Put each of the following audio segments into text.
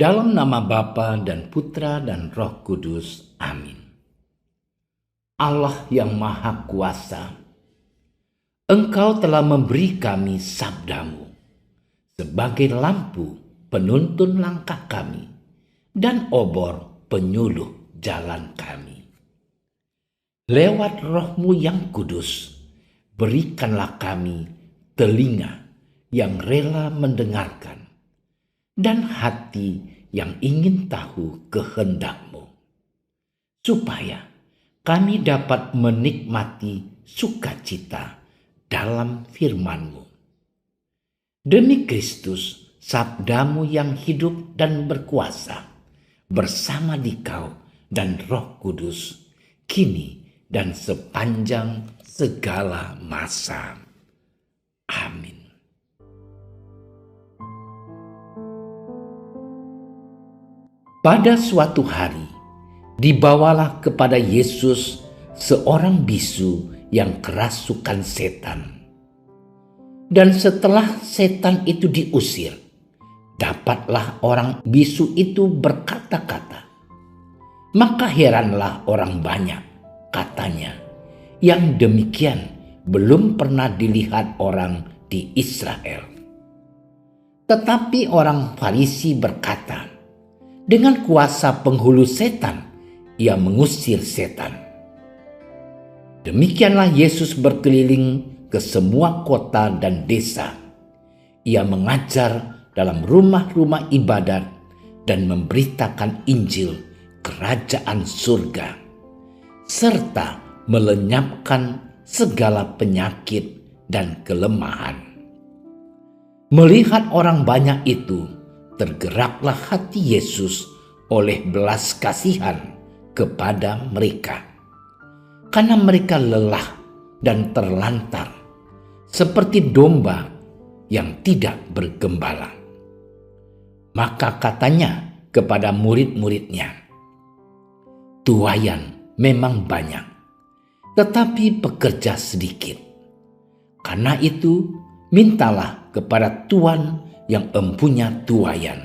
Dalam nama Bapa dan Putra dan Roh Kudus. Amin. Allah yang Maha Kuasa, Engkau telah memberi kami sabda-Mu sebagai lampu penuntun langkah kami dan obor penyuluh jalan kami. Lewat Roh-Mu yang kudus, berikanlah kami telinga yang rela mendengarkan dan hati yang ingin tahu kehendak-Mu, supaya kami dapat menikmati sukacita dalam firman-Mu. Demi Kristus, sabda-Mu yang hidup dan berkuasa, bersama Dikau dan Roh Kudus, kini dan sepanjang segala masa. Amin. Pada suatu hari, dibawalah kepada Yesus seorang bisu yang kerasukan setan. Dan setelah setan itu diusir, dapatlah orang bisu itu berkata-kata. Maka heranlah orang banyak, katanya, yang demikian belum pernah dilihat orang di Israel. Tetapi orang Farisi berkata, dengan kuasa penghulu setan, ia mengusir setan. Demikianlah Yesus berkeliling ke semua kota dan desa. Ia mengajar dalam rumah-rumah ibadat dan memberitakan Injil kerajaan surga, serta melenyapkan segala penyakit dan kelemahan. Melihat orang banyak itu, tergeraklah hati Yesus oleh belas kasihan kepada mereka, karena mereka lelah dan terlantar seperti domba yang tidak bergembala. Maka katanya kepada murid-muridnya, tuaian memang banyak, tetapi pekerja sedikit. Karena itu, mintalah kepada Tuan yang empunya tuaian,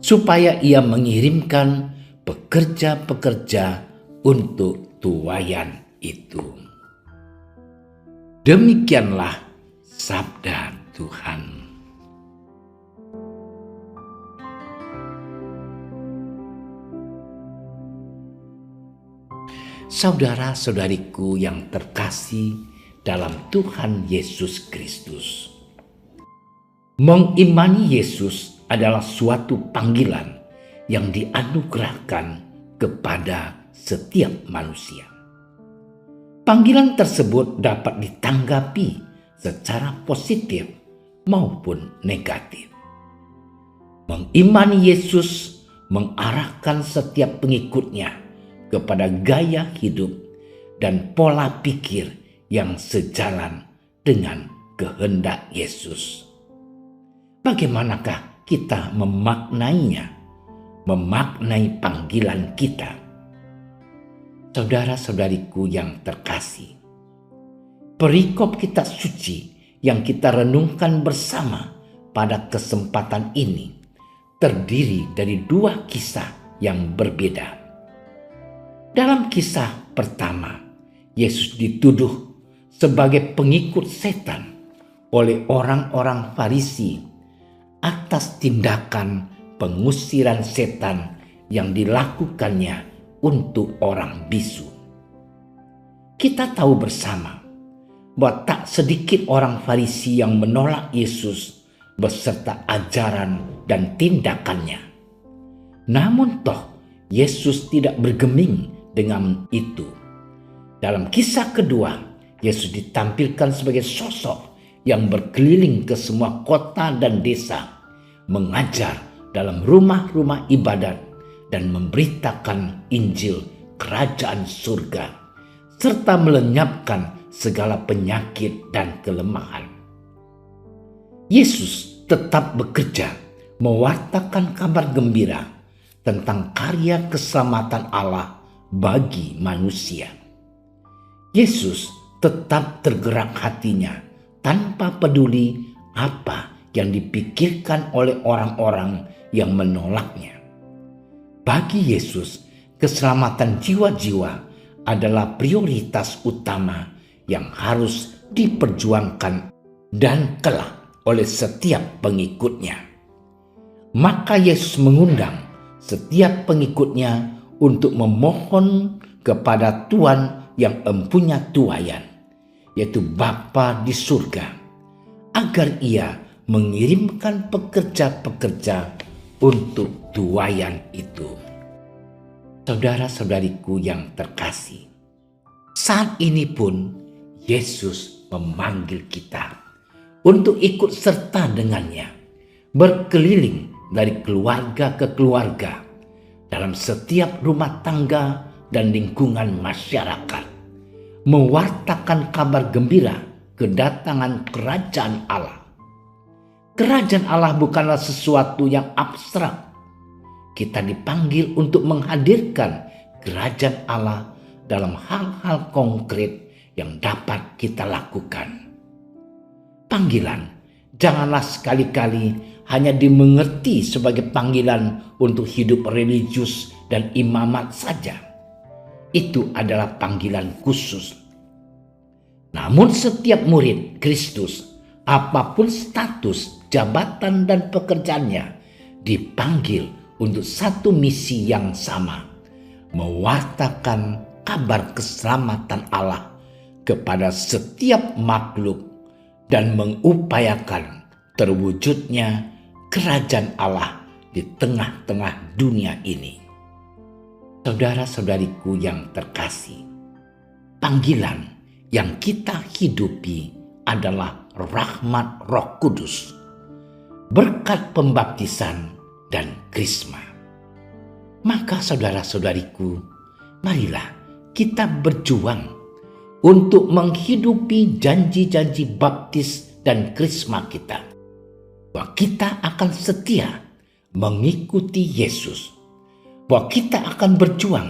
supaya ia mengirimkan pekerja-pekerja untuk tuaian itu. Demikianlah sabda Tuhan. Saudara-saudariku yang terkasih dalam Tuhan Yesus Kristus, mengimani Yesus adalah suatu panggilan yang dianugerahkan kepada setiap manusia. Panggilan tersebut dapat ditanggapi secara positif maupun negatif. Mengimani Yesus mengarahkan setiap pengikutnya kepada gaya hidup dan pola pikir yang sejalan dengan kehendak Yesus. Bagaimanakah kita memaknainya, memaknai panggilan kita? Saudara-saudariku yang terkasih, perikop kitab suci yang kita renungkan bersama pada kesempatan ini terdiri dari dua kisah yang berbeda. Dalam kisah pertama, Yesus dituduh sebagai pengikut setan oleh orang-orang Farisi atas tindakan pengusiran setan yang dilakukannya untuk orang bisu. Kita tahu bersama bahwa tak sedikit orang Farisi yang menolak Yesus beserta ajaran dan tindakannya. Namun toh Yesus tidak bergeming dengan itu. Dalam kisah kedua, Yesus ditampilkan sebagai sosok yang berkeliling ke semua kota dan desa, mengajar dalam rumah-rumah ibadat dan memberitakan Injil kerajaan surga, serta melenyapkan segala penyakit dan kelemahan. Yesus tetap bekerja mewartakan kabar gembira tentang karya keselamatan Allah bagi manusia. Yesus tetap tergerak hatinya tanpa peduli apa yang dipikirkan oleh orang-orang yang menolaknya. Bagi Yesus, keselamatan jiwa-jiwa adalah prioritas utama yang harus diperjuangkan dan kelak oleh setiap pengikutnya. Maka Yesus mengundang setiap pengikutnya untuk memohon kepada Tuhan yang empunya tuayan, yaitu Bapa di surga, agar Ia mengirimkan pekerja-pekerja untuk tuayan itu. Saudara-saudariku yang terkasih, saat ini pun Yesus memanggil kita untuk ikut serta dengannya, berkeliling dari keluarga ke keluarga, dalam setiap rumah tangga dan lingkungan masyarakat, mewartakan kabar gembira kedatangan kerajaan Allah. Kerajaan Allah bukanlah sesuatu yang abstrak. Kita dipanggil untuk menghadirkan kerajaan Allah dalam hal-hal konkret yang dapat kita lakukan. Panggilan janganlah sekali-kali hanya dimengerti sebagai panggilan untuk hidup religius dan imamat saja. Itu adalah panggilan khusus. Namun setiap murid Kristus, apapun status, jabatan, dan pekerjaannya, dipanggil untuk satu misi yang sama, mewartakan kabar keselamatan Allah kepada setiap makhluk dan mengupayakan terwujudnya kerajaan Allah di tengah-tengah dunia ini. Saudara-saudariku yang terkasih, panggilan yang kita hidupi adalah rahmat Roh Kudus, berkat pembaptisan dan krisma. Maka saudara-saudariku, marilah kita berjuang untuk menghidupi janji-janji baptis dan krisma kita, bahwa kita akan setia mengikuti Yesus, bahwa kita akan berjuang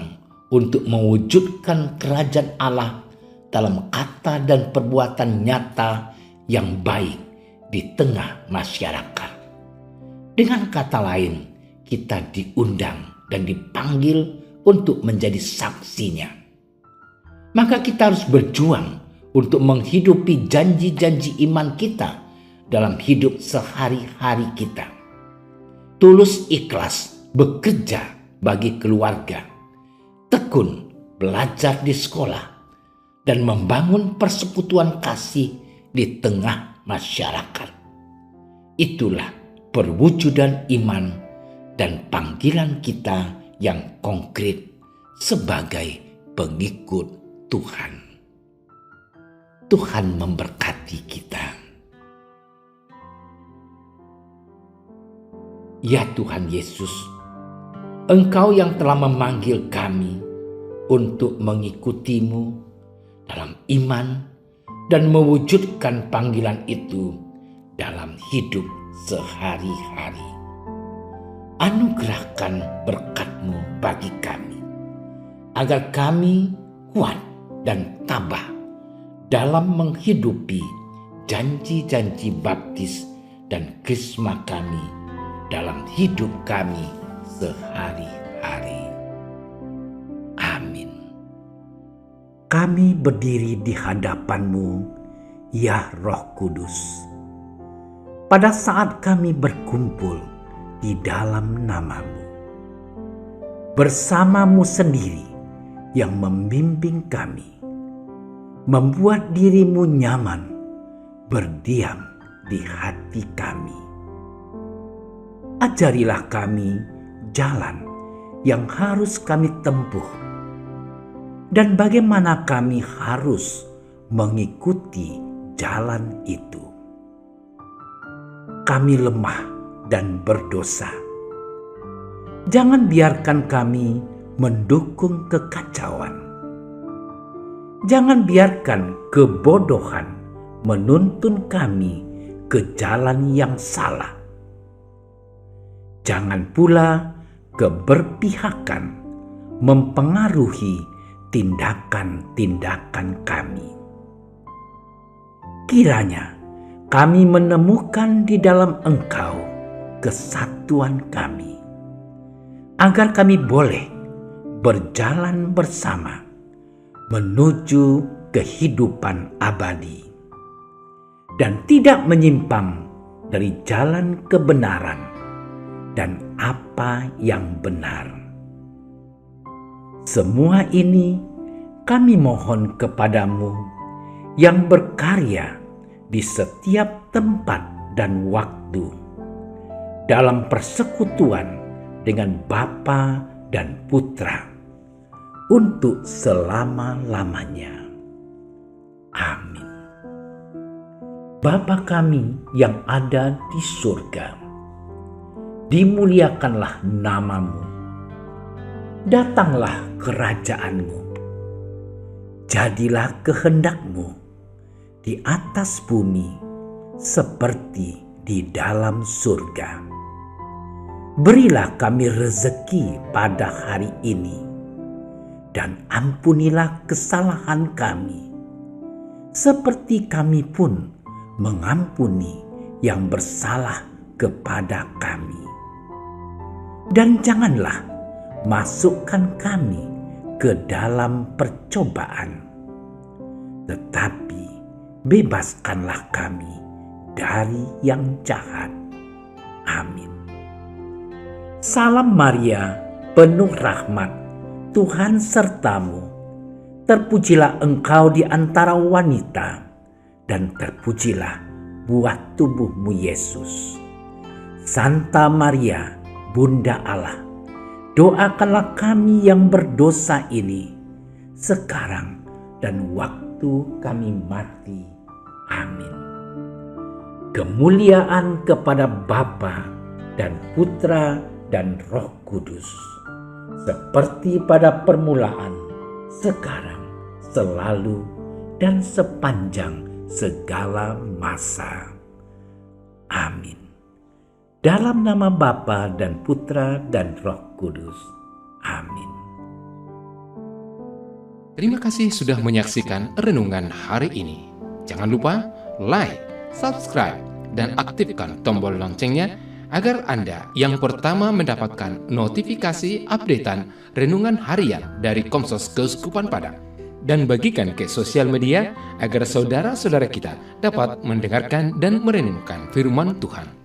untuk mewujudkan kerajaan Allah dalam kata dan perbuatan nyata yang baik di tengah masyarakat. Dengan kata lain, kita diundang dan dipanggil untuk menjadi saksinya. Maka kita harus berjuang untuk menghidupi janji-janji iman kita dalam hidup sehari-hari kita. Tulus ikhlas bekerja bagi keluarga, tekun belajar di sekolah, dan membangun persekutuan kasih di tengah masyarakat. Itulah perwujudan iman dan panggilan kita yang konkret sebagai pengikut Tuhan. Tuhan memberkati kita. Ya Tuhan Yesus, Engkau yang telah memanggil kami untuk mengikutimu dalam iman dan mewujudkan panggilan itu dalam hidup sehari-hari. Anugerahkan berkat-Mu bagi kami, agar kami kuat dan tabah dalam menghidupi janji-janji baptis dan krisma kami dalam hidup kami sehari-hari. Amin. Kami berdiri di hadapan-Mu, ya Roh Kudus, pada saat kami berkumpul di dalam nama-Mu, bersama-Mu sendiri yang membimbing kami, membuat diri-Mu nyaman berdiam di hati kami. Ajarilah kami jalan yang harus kami tempuh dan bagaimana kami harus mengikuti jalan itu. Kami lemah dan berdosa. Jangan biarkan kami mendukung kekacauan. Jangan biarkan kebodohan menuntun kami ke jalan yang salah. Jangan pula keberpihakan mempengaruhi tindakan-tindakan kami. Kiranya kami menemukan di dalam Engkau kesatuan kami, agar kami boleh berjalan bersama menuju kehidupan abadi dan tidak menyimpang dari jalan kebenaran dan apa yang benar. Semua ini kami mohon kepadamu yang berkarya di setiap tempat dan waktu dalam persekutuan dengan Bapa dan Putra untuk selama-lamanya. Amin. Bapa kami yang ada di surga, dimuliakanlah namamu. Datanglah kerajaanmu. Jadilah kehendakmu di atas bumi seperti di dalam surga. Berilah kami rezeki pada hari ini, dan ampunilah kesalahan kami, seperti kami pun mengampuni yang bersalah kepada kami. Dan janganlah masukkan kami ke dalam percobaan, tetapi bebaskanlah kami dari yang jahat. Amin. Salam Maria, penuh rahmat, Tuhan sertamu. Terpujilah engkau di antara wanita, dan terpujilah buah tubuhmu Yesus. Santa Maria, Bunda Allah, doakanlah kami yang berdosa ini, sekarang dan waktu kami mati. Amin. Kemuliaan kepada Bapa dan Putra dan Roh Kudus, seperti pada permulaan, sekarang, selalu, dan sepanjang segala masa. Amin. Dalam nama Bapa dan Putra dan Roh Kudus. Amin. Terima kasih sudah menyaksikan renungan hari ini. Jangan lupa like, subscribe, dan aktifkan tombol loncengnya agar Anda yang pertama mendapatkan notifikasi updatean renungan harian dari Komsos Keuskupan Padang. Dan bagikan ke sosial media agar saudara-saudara kita dapat mendengarkan dan merenungkan firman Tuhan.